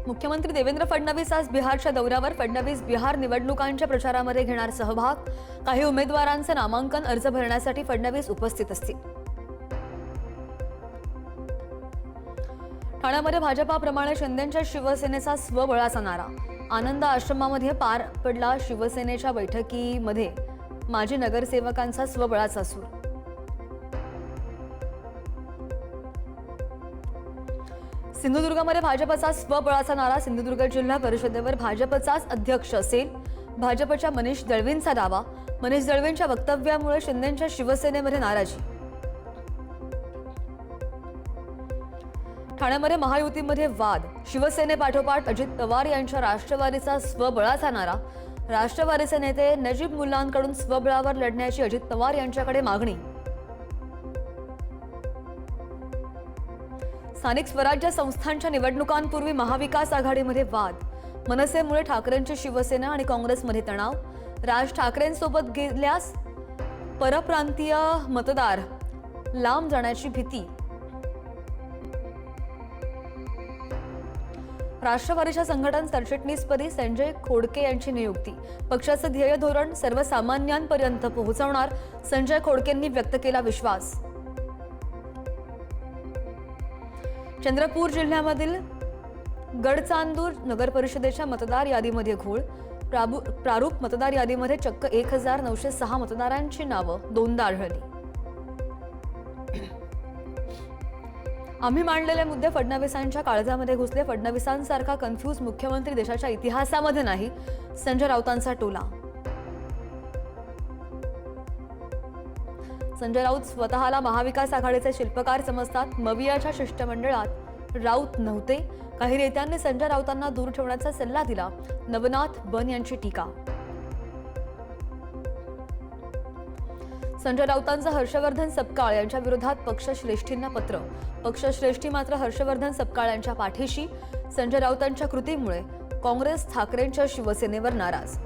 मुख्यमंत्री देवेंद्र फडणवीस आज बिहारच्या दौऱ्यावर. फडणवीस बिहार निवडणुकांच्या प्रचारामध्ये घेणार सहभाग. काही उमेदवारांचे नामांकन अर्ज भरण्यासाठी फडणवीस उपस्थित असतील. ठाण्यामध्ये भाजपाप्रमाणे शिंदेंच्या शिवसेनेचा स्वबळाचा नारा. आनंद आश्रमामध्ये पार पडला शिवसेनेच्या बैठकीमध्ये माजी नगरसेवकांचा स्वबळाचा सूर. सिंधुदुर्गमध्ये भाजपचा स्वबळाचा नारा. सिंधुदुर्ग जिल्हा परिषदेवर भाजपचाच अध्यक्ष असेल. भाजपच्या मनीष दळवींचा दावा. मनीष दळवींच्या वक्तव्यामुळे शिंदेंच्या शिवसेनेमध्ये नाराजी. ठाण्यामध्ये महायुतीमध्ये वाद. शिवसेनेपाठोपाठ अजित पवार यांच्या राष्ट्रवादीचा स्वबळाचा नारा. राष्ट्रवादीचे नेते नजीब मुल्लांकडून स्वबळावर लढण्याची अजित पवार यांच्याकडे मागणी. स्थानिक स्वराज्य संस्थांच्या निवडणुकांपूर्वी महाविकास आघाडीमध्ये वाद. मनसेमुळे ठाकरेंची शिवसेना आणि काँग्रेसमध्ये तणाव. राज ठाकरेंसोबत गेल्यास परप्रांतीय मतदार लांब जाण्याची भीती. राष्ट्रवादीच्या संघटन सरचिटणीसपदी संजय खोडके यांची नियुक्ती. पक्षाचं ध्येय धोरण सर्वसामान्यांपर्यंत पोहोचवणार, संजय खोडकेंनी व्यक्त केला विश्वास. चंद्रपूर जिल्ह्यामधील गडचांदूर नगर परिषदेच्या मतदार यादीमध्ये घोळ. प्रारूप मतदार यादीमध्ये चक्क 1906 मतदारांची नावं दोनदा आढळली. आम्ही मांडलेले मुद्दे फडणवीसांच्या काळजामध्ये घुसले. फडणवीसांसारखा कन्फ्यूज मुख्यमंत्री देशाच्या इतिहासामध्ये नाही, संजय राऊतांचा टोला. संजय राऊत स्वतःला महाविकास आघाडीचे शिल्पकार समजतात. मवियाच्या शिष्टमंडळात राऊत नव्हते. काही नेत्यांनी संजय राऊतांना दूर ठेवण्याचा सल्ला दिला. नवनाथ बन यांची टीका. संजय राऊतांचं हर्षवर्धन सपकाळ यांच्या विरोधात पक्षश्रेष्ठींना पत्र. पक्षश्रेष्ठी मात्र हर्षवर्धन सपकाळ यांच्या पाठीशी. संजय राऊतांच्या कृतीमुळे काँग्रेस ठाकरेंच्या शिवसेनेवर नाराज.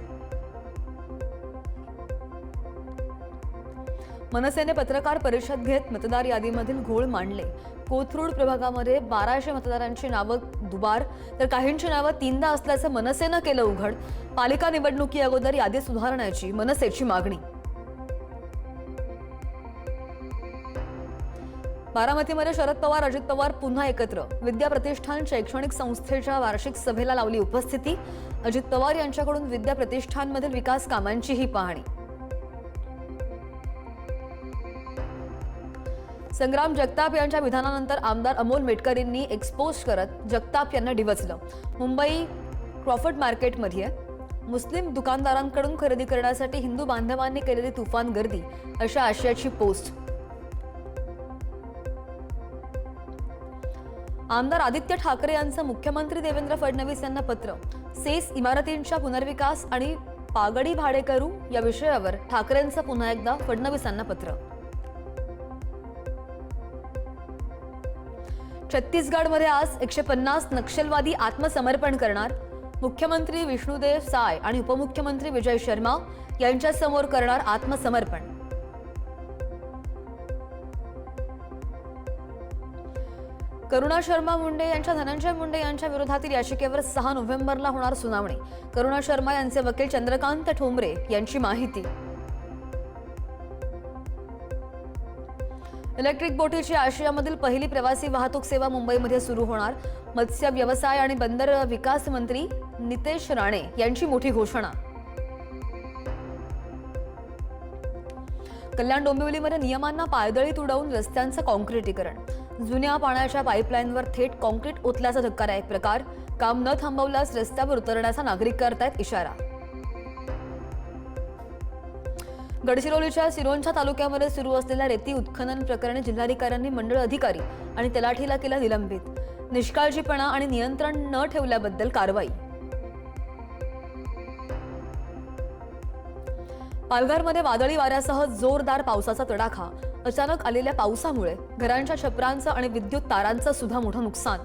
मनसेने पत्रकार परिषद घेत मतदार यादीमधील घोळ मांडले. कोथरूड प्रभागामध्ये 1200 मतदारांची नावं दुबार, तर काहींची नावं तीनदा असल्याचं मनसेनं केलं उघड. पालिका निवडणुकी अगोदर यादी सुधारण्याची मनसेची मागणी. बारामतीमध्ये शरद पवार अजित पवार पुन्हा एकत्र. विद्या प्रतिष्ठान शैक्षणिक संस्थेच्या वार्षिक सभेला लावली उपस्थिती. अजित पवार यांच्याकडून विद्या प्रतिष्ठानमधील विकास कामांचीही पाहणी. संग्राम जगताप यांच्या विधानानंतर आमदार अमोल मेटकरींनी एक्सपोज करत जगताप यांना डिवचलं. मुंबई क्रॉफर्ड मार्केटमध्ये मुस्लिम दुकानदारांकडून खरेदी करण्यासाठी हिंदू बांधवांनी केलेली तुफान गर्दी, अशा आशयाची पोस्ट. आमदार आदित्य ठाकरे यांचं मुख्यमंत्री देवेंद्र फडणवीस यांना पत्र. सेस इमारतींच्या पुनर्विकास आणि पागडी भाडे करू या विषयावर ठाकरेंचं पुन्हा एकदा फडणवीसांना पत्र. छत्तीसगडमध्ये आज 150 नक्षलवादी आत्मसमर्पण करणार. मुख्यमंत्री विष्णुदेव साय आणि उपमुख्यमंत्री विजय शर्मा यांच्यासमोर करणार आत्मसमर्पण. करुणा शर्मा मुंडे यांच्या धनंजय मुंडे यांच्या विरोधातील याचिकेवर 6 नोव्हेंबरला होणार सुनावणी. करुणा शर्मा यांचे वकील चंद्रकांत ठोंबरे यांची माहिती. इलेक्ट्रिक बोटीची आशियामधील पहिली प्रवासी वाहतूक सेवा मुंबईमध्ये सुरू होणार. मत्स्य व्यवसाय आणि बंदर विकास मंत्री नितेश राणे यांची मोठी घोषणा. कल्याण डोंबिवलीमध्ये नियमांना पायदळी तुडवून रस्त्यांचं काँक्रिटीकरण. जुन्या पाण्याच्या पाईपलाईनवर थेट काँक्रीट ओतल्याचा धक्कादायक प्रकार. काम न थांबवल्यास रस्त्यावर उतरण्याचा नागरिक करतायत इशारा. गडचिरोलीच्या सिरोंचा तालुक्यामध्ये सुरू असलेल्या रेती उत्खनन प्रकरणी जिल्हाधिकाऱ्यांनी मंडळ अधिकारी आणि तलाठीला केला निलंबित. निष्काळजीपणा आणि नियंत्रण न ठेवल्याबद्दल कारवाई. पालघरमध्ये वादळी वाऱ्यासह जोरदार पावसाचा तडाखा. अचानक आलेल्या पावसामुळे घरांच्या छपरांचं आणि विद्युत तारांचं सुद्धा मोठं नुकसान.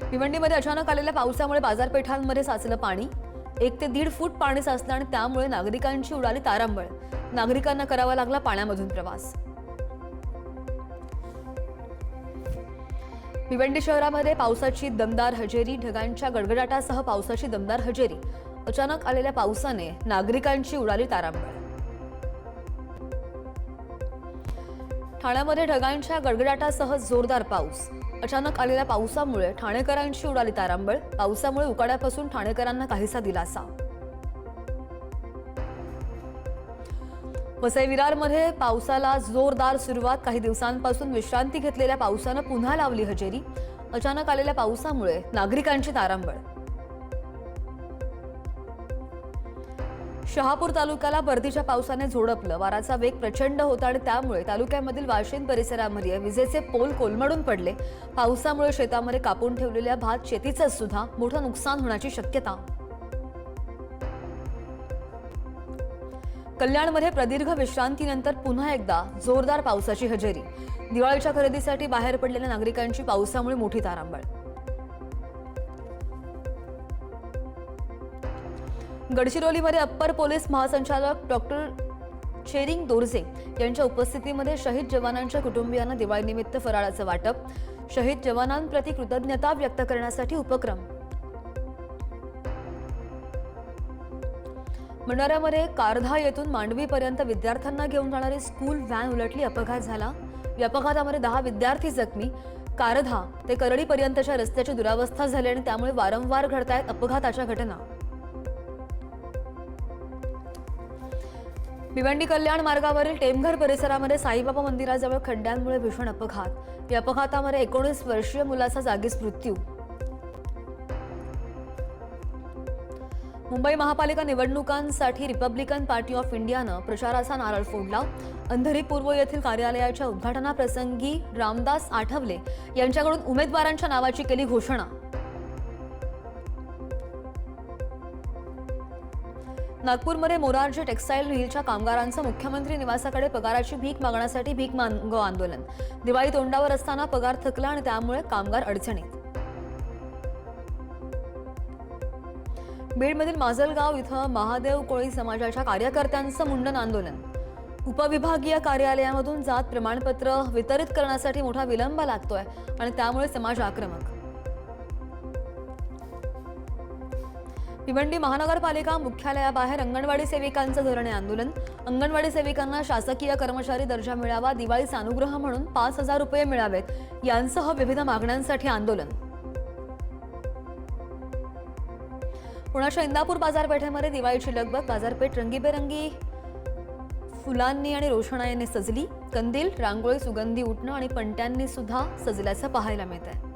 भिवंडीमध्ये अचानक आलेल्या पावसामुळे बाजारपेठांमध्ये साचलं पाणी. 1 ते 1.5 फूट पाणी साचलं आणि त्यामुळे नागरिकांची उडाली तारांबळ. नागरिकांना करावा लागला पाण्यामधून प्रवास. भिवंडी शहरामध्ये पावसाची दमदार हजेरी, ढगांच्या गडगडाटासह पावसाची दमदार हजेरी. अचानक आलेल्या पावसाने नागरिकांची उडाली तारांबळ. ठाण्यामध्ये ढगांच्या गडगडाटासह जोरदार पाऊस. अचानक आलेल्या पावसामुळे ठाणेकरांची उडाली तारांबळ. पावसामुळे उकाड्यापासून ठाणेकरांना काहीसा दिलासा. वसई विरारमध्ये पावसाला जोरदार सुरुवात. काही दिवसांपासून विश्रांती घेतलेल्या पावसानं पुन्हा लावली हजेरी. अचानक आलेल्या पावसामुळे नागरिकांची तारांबळ. शहापूर तालुक्याला परतीच्या पावसाने झोडपलं. वाराचा वेग प्रचंड होता आणि त्यामुळे तालुक्यामधील वाशिंद परिसरामध्ये विजेचे पोल कोलमडून पडले. पावसामुळे शेतामध्ये कापून ठेवलेल्या भात शेतीचं सुद्धा मोठं नुकसान होण्याची शक्यता. कल्याणमध्ये प्रदीर्घ विश्रांतीनंतर पुन्हा एकदा जोरदार पावसाची हजेरी. दिवाळीच्या खरेदीसाठी बाहेर पडलेल्या नागरिकांची पावसामुळे मोठी तारांबळ. गडचिरोलीमध्ये अप्पर पोलीस महासंचालक डॉक्टर चेरिंग दोर्जे यांच्या उपस्थितीमध्ये शहीद जवानांच्या कुटुंबियांना दिवाळीनिमित्त फराळाचं वाटप. शहीद जवानांप्रती कृतज्ञता व्यक्त करण्यासाठी उपक्रम. भंडाऱ्यामध्ये कारधा येथून मांडवीपर्यंत विद्यार्थ्यांना घेऊन जाणारी स्कूल व्हॅन उलटली. अपघात झाला. या अपघातामध्ये 10 विद्यार्थी जखमी. कारधा ते करडीपर्यंतच्या रस्त्याची दुरावस्था झाली आणि त्यामुळे वारंवार घडतायत अपघाताच्या घटना. भिवंडी कल्याण मार्गावरील टेमघर परिसरामध्ये साईबाबा मंदिराजवळ खड्ड्यांमुळे भीषण अपघात. या अपघातामध्ये 19 वर्षीय मुलाचा जागीच मृत्यू. मुंबई महापालिका निवडणुकांसाठी रिपब्लिकन पार्टी ऑफ इंडियानं प्रचाराचा नारळ फोडला. अंधेरी पूर्व येथील कार्यालयाच्या उद्घाटनाप्रसंगी रामदास आठवले यांच्याकडून उमेदवारांच्या नावाची केली घोषणा. नागपूरमध्ये मोरारजी टेक्सटाईल मिलच्या कामगारांचं मुख्यमंत्री निवासाकडे पगाराची भीक मागण्यासाठी भीक मागो आंदोलन. दिवाळी तोंडावर असताना पगार थकला आणि त्यामुळे कामगार अडचणीत. बीडमधील माजलगाव इथं महादेव कोळी समाजाच्या कार्यकर्त्यांचं मुंडन आंदोलन. उपविभागीय कार्यालयामधून जात प्रमाणपत्र वितरित करण्यासाठी मोठा विलंब लागतोय आणि त्यामुळे समाज आक्रमक. भिवंडी महानगरपालिका मुख्यालयाबाहेर अंगणवाडी सेविकांचं धरणे आंदोलन. अंगणवाडी सेविकांना शासकीय कर्मचारी दर्जा मिळावा, दिवाळीचा अनुग्रह म्हणून 5,000 रुपये मिळावेत यांसह विविध मागण्यांसाठी आंदोलन. पुण्याच्या इंदापूर बाजारपेठेमध्ये दिवाळीची लगबग. बाजारपेठ रंगीबेरंगी फुलांनी आणि रोषणाईने सजली. कंदील, रांगोळी, सुगंधी उटणं आणि पणत्यांनी सुद्धा सजल्याचं पाहायला मिळतंय.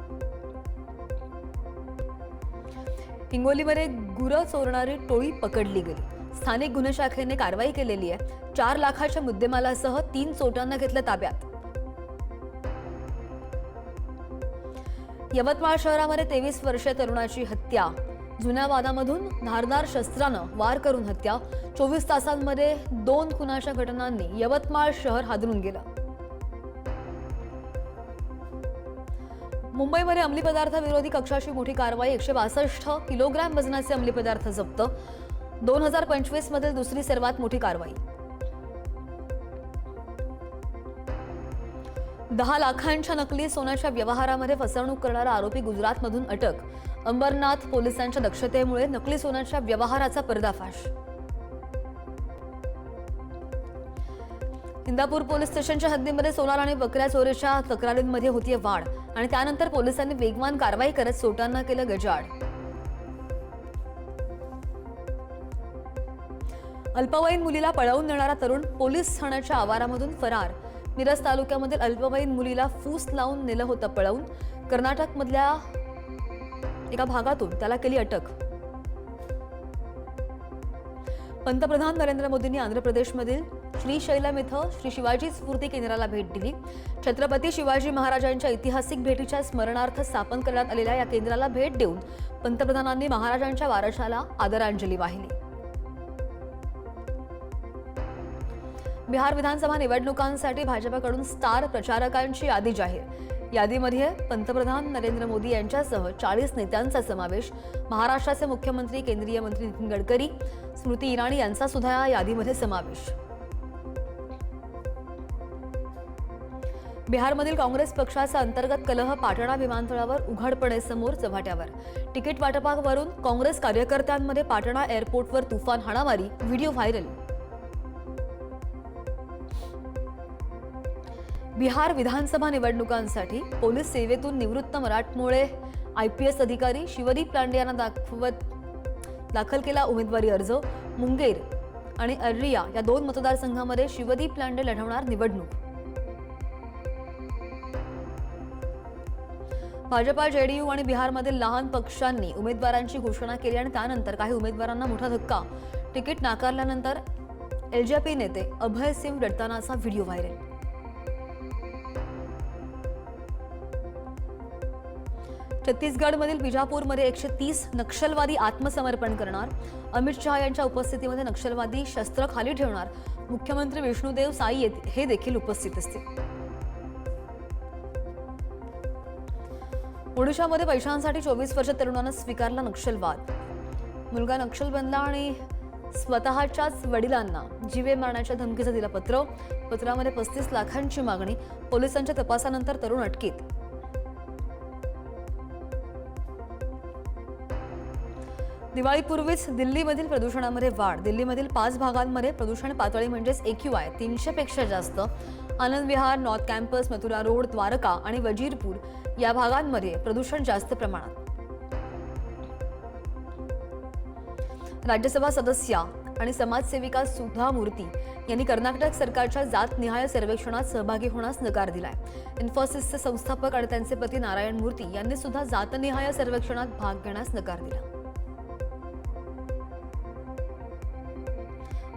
हिंगोलीमध्ये गुरं चोरणारी टोळी पकडली गेली. स्थानिक गुन्हे शाखेने कारवाई केलेली आहे. 4 लाखाच्या मुद्देमालासह 3 चोरट्यांना घेतलं ताब्यात. यवतमाळ शहरामध्ये 23 वर्षीय तरुणाची हत्या. जुन्या वादामधून धारदार शस्त्रानं वार करून हत्या. 24 तासांमध्ये 2 खुनाच्या घटनांनी यवतमाळ शहर हादरून गेलं. मुंबईमध्ये अंमली पदार्थ विरोधी कक्षाची मोठी कारवाई. 162 किलोग्रॅम वजनाचे अंमली पदार्थ जप्त. 2025 मधील दुसरी सर्वात मोठी कारवाई. 10 लाखांच्या नकली सोन्याच्या व्यवहारामध्ये फसवणूक करणारा आरोपी गुजरातमधून अटक. अंबरनाथ पोलिसांच्या दक्षतेमुळे नकली सोन्याच्या व्यवहाराचा पर्दाफाश. इंदापूर पोलीस स्टेशनच्या हद्दीमध्ये सोनार आणि बकऱ्या चोरीच्या तक्रारींमध्ये होतीये वाढ आणि त्यानंतर पोलिसांनी वेगवान कारवाई करत चोरट्यांना केलं गजाआड. अल्पवयीन मुलीला पळवून नेणारा तरुण पोलीस ठाण्याच्या आवारामधून फरार. मिरज तालुक्यामधील अल्पवयीन मुलीला फूस लावून नेलं होतं पळवून. कर्नाटकमधल्या एका भागातून त्याला केली अटक. पंतप्रधान नरेंद्र मोदींनी आंध्र प्रदेशमधील श्रीशैलम इथं श्री शिवाजी स्फूर्ती केंद्राला भेट दिली. छत्रपती शिवाजी महाराजांच्या ऐतिहासिक भेटीच्या स्मरणार्थ स्थापन करण्यात आलेल्या या केंद्राला भेट देऊन पंतप्रधानांनी महाराजांच्या वारशाला आदरांजली वाहिली. बिहार विधानसभा निवडणुकांसाठी भाजपकडून स्टार प्रचारकांची यादी जाहीर. यादीमध्ये पंतप्रधान नरेंद्र मोदी यांच्यासह 40 नेत्यांचा समावेश. महाराष्ट्राचे मुख्यमंत्री केंद्रीय मंत्री नितीन गडकरी, स्मृती इराणी यांचा सुद्धा या यादीमध्ये समावेश. बिहारमधील काँग्रेस पक्षाचा अंतर्गत कलह पाटणा विमानतळावर उघडपणे समोर चव्हाट्यावर. तिकीट वाटपावरून काँग्रेस कार्यकर्त्यांमध्ये पाटणा एअरपोर्टवर तुफान हाणामारी, व्हिडिओ व्हायरल. बिहार विधानसभा निवडणुकांसाठी पोलीस सेवेतून निवृत्त मराठमोळे IPS अधिकारी शिवदीप लांडे यांना दाखल केला उमेदवारी अर्ज. मुंगेर आणि अररिया या 2 मतदारसंघांमध्ये शिवदीप लांडे लढवणार निवडणूक. भाजपा, JDU आणि बिहारमधील लहान पक्षांनी उमेदवारांची घोषणा केली आणि त्यानंतर काही उमेदवारांना मोठा धक्का. तिकीट नाकारल्यानंतर LJP नेते अभय सिंग रडतानाचा व्हिडिओ व्हायरल. छत्तीसगडमधील बिजापूरमध्ये 130 नक्षलवादी आत्मसमर्पण करणार. अमित शहा यांच्या उपस्थितीमध्ये नक्षलवादी शस्त्र खाली ठेवणार. मुख्यमंत्री विष्णुदेव साई हे देखील उपस्थित असतील. ओडिशामध्ये पैशांसाठी 24 वर्ष तरुणानं स्वीकारला नक्षलवाद. मुलगा नक्षल बनला आणि स्वतःच्याच वडिलांना जीवे मारण्याच्या धमकीचं दिलं पत्र. पत्रामध्ये 35 लाखांची मागणी. पोलिसांच्या तपासानंतर तरुण अटकेत. दिवाळीपूर्वीच दिल्लीमधील प्रदूषणामध्ये वाढ. दिल्लीमधील 5 भागांमध्ये प्रदूषण पातळी म्हणजेच AQI 300 पेक्षा जास्त. Anand Vihar, North Campus, Mathura Road, Dwarka आणि वजीरपूर या भागांमध्ये प्रदूषण जास्त प्रमाणात. राज्यसभा सदस्या आणि समाजसेविका सुधा मूर्ती यांनी कर्नाटक सरकारच्या जातनिहाय सर्वेक्षणात सहभागी होण्यास नकार दिलाय. इन्फोसिसचे संस्थापक आणि त्यांचे पती नारायण मूर्ती यांनी सुद्धा जातनिहाय सर्वेक्षणात भाग घेण्यास नकार दिला.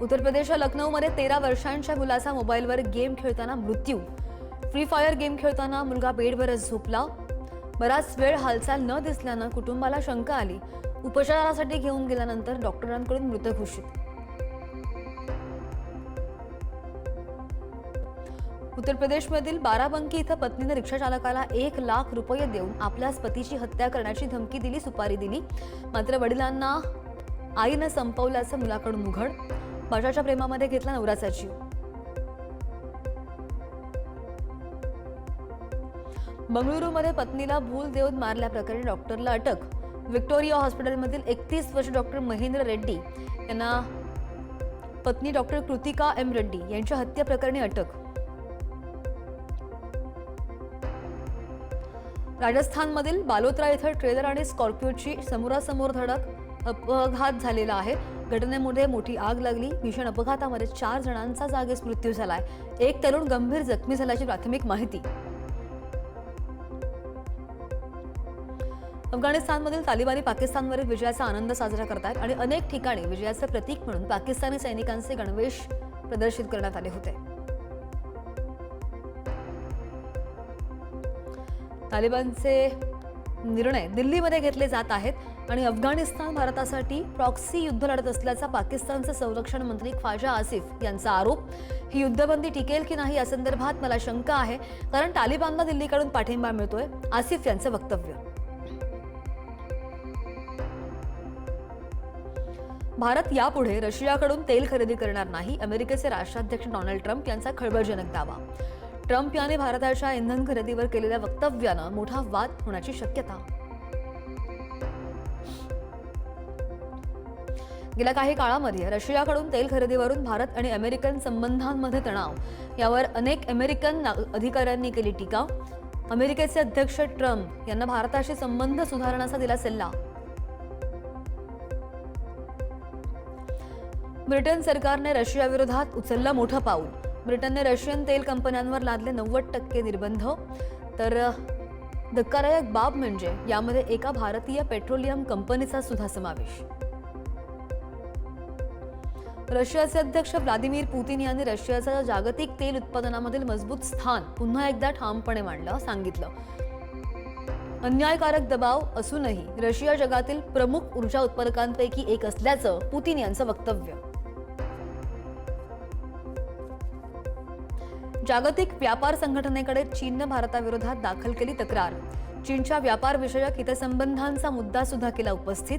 उत्तर प्रदेशच्या लखनौमध्ये 13 वर्षांच्या मुलाचा मोबाईलवर गेम खेळताना मृत्यू. फ्री फायर गेम खेळताना मुलगा बेडवरच झोपला. बराच वेळ हालचाल न दिसल्यानं कुटुंबाला शंका आली. उपचारासाठी घेऊन गेल्यानंतर डॉक्टरांकडून मृत घोषित. उत्तर प्रदेशमधील बाराबंकी इथं पत्नीने रिक्षा चालकाला 1 लाख रुपये देऊन आपल्याच पतीची हत्या करण्याची धमकी दिली, सुपारी दिली. मात्र वडिलांना आईनं संपवल्याचं मुलाकडून उघड. बाजाच्या प्रेमामध्ये घेतला नवऱ्याचा जीव. बंगळुरूमध्ये पत्नीला भूल देऊन मारल्याप्रकरणी डॉक्टरला अटक. व्हिक्टोरिया हॉस्पिटलमधील 31 वर्षीय डॉक्टर महेंद्र रेड्डी यांना पत्नी डॉक्टर कृतिका M. रेड्डी यांच्या हत्येप्रकरणी अटक. राजस्थानमधील बालोत्रा इथं ट्रेलर आणि स्कॉर्पिओची समोरासमोर धडक. अपघात झालेला आहे. घटनेमध्ये मोठी आग लागली. भीषण अपघातामध्ये 4 जणांचा जागीच मृत्यू झालाय. एक तरुण गंभीर जखमी झाल्याची प्राथमिक माहिती. अफगाणिस्तानमधील तालिबानी पाकिस्तानवरील विजयाचा आनंद साजरा करतात आणि अनेक ठिकाणी विजयाचं प्रतीक म्हणून पाकिस्तानी सैनिकांचे गणवेश प्रदर्शित करण्यात आले होते. तालिबानचे निर्णय दिल्लीमध्ये घेतले जात आहेत आणि अफगाणिस्तान भारतासाठी प्रॉक्सी युद्ध लढत असल्याचा पाकिस्तानचे संरक्षण मंत्री ख्वाजा आसिफ यांचा आरोप. ही युद्धबंदी टिकेल की नाही या संदर्भात मला शंका आहे, कारण तालिबानला दिल्लीकडून पाठिंबा मिळतोय, आसिफ यांचं वक्तव्य. भारत यापुढे रशियाकडून तेल खरेदी करणार नाही. अमेरिकेचे राष्ट्राध्यक्ष डोनाल्ड ट्रम्प यांचा खळबळजनक दावा. ट्रम्प यांनी भारताच्या इंधन खरेदीवर केलेल्या वक्तव्यानं मोठा वाद होण्याची शक्यता. गेल्या काही काळामध्ये रशियाकडून तेल खरेदीवरून भारत आणि अमेरिकन संबंधांमध्ये तणाव यावर अनेक अमेरिकन अधिकाऱ्यांनी केली टीका. अमेरिकेचे अध्यक्ष ट्रम्प यांना भारताशी संबंध सुधारण्याचा दिला सल्ला. ब्रिटन सरकारने रशियाविरोधात उचललं मोठं पाऊल. ब्रिटनने रशियन तेल कंपन्यांवर लादले 90% निर्बंध. तर धक्कादायक बाब म्हणजे यामध्ये एका भारतीय पेट्रोलियम कंपनीचा सुद्धा समावेश. रशियाचे अध्यक्ष व्लादिमीर पुतिन यांनी रशियाचं जागतिक तेल उत्पादनामधील मजबूत स्थान पुन्हा एकदा ठामपणे मांडलं, सांगितलं. अन्यायकारक दबाव असूनही रशिया जगातील प्रमुख ऊर्जा उत्पादकांपैकी एक असल्याचं पुतिन यांचं वक्तव्य. जागतिक व्यापार संघटनेकडे चीननं भारताविरोधात दाखल केली तक्रार. चीनच्या व्यापारविषयक हितसंबंधांचा मुद्दा सुद्धा केला उपस्थित.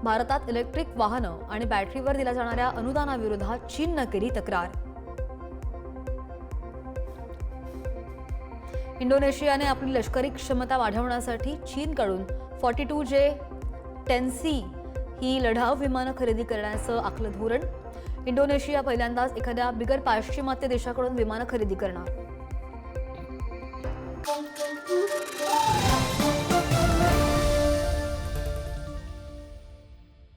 भारतात इलेक्ट्रिक वाहनं आणि बॅटरीवर दिल्या जाणाऱ्या अनुदानाविरोधात चीननं केली तक्रार. इंडोनेशियाने आपली लष्करी क्षमता वाढवण्यासाठी चीनकडून 42J 10C ही लढाऊ विमानं खरेदी करण्याचं आखलं धोरण. इंडोनेशिया पहिल्यांदाच एखाद्या बिगर पाश्चिमात्य देशाकडून विमानं खरेदी करणार.